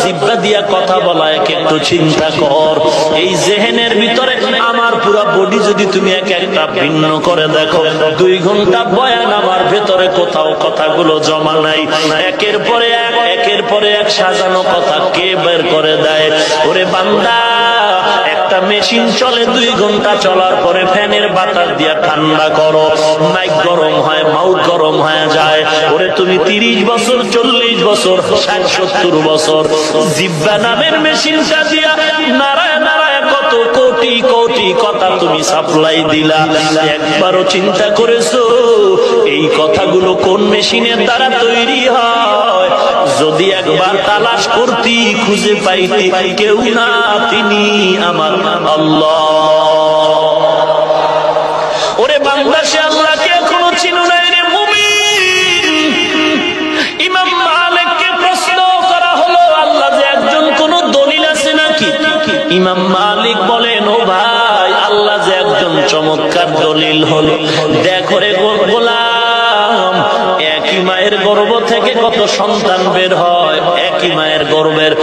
জিহ্বা দিয়া কথা বলা, একটু চিন্তা কর। এই জেহেনের ভিতরে আমার পুরা বডি যদি তুমি এক একটা ভিন্ন করে দেখো, 2 ঘন্টা বয়ান আমার ভেতরে কোথাও কথাগুলো জমা নাই। একের পরে এক সাজানো কথা কে বের করে দেয়? ওরে বান্দা, একটা মেশিন চলে 2 ঘন্টা চলার পরে ফ্যানের বাতাস দিয়া ঠান্ডা করো, মাইক গরম হয়, মাউথ গরম হয়ে যায়। ওরে তুমি 30 বছর 40 বছর 60-70 বছর জিহ্বা নামের মেশিনটা দিয়া নারায় নারায় কত কোটি কোটি কথা তুমি সাপ্লাই দিলা। একবারও চিন্তা করেছো এই কথাগুলো কোন মেশিনের দ্বারা তৈরি হয়? যদি একবার তালাশ করতি, খুঁজে পাইতি, কেউ না, তিনি আমার আল্লাহ। ওরে বান্দা, সে আল্লাহকে এখনো চিনো নাই রে মুমিন। ইমাম মালিককে প্রশ্ন করা হলো, আল্লাহ যে একজন, কোন দলিল আছে নাকি? ইমাম মালিক বলেন, ও ভাই, আল্লাহ যে একজন চমৎকার দলিল হলো। দেখো রে গোলাম, একই মায়ের গর্ভ থেকে কত সন্তান বের হয়, একই মায়ের গর্ভের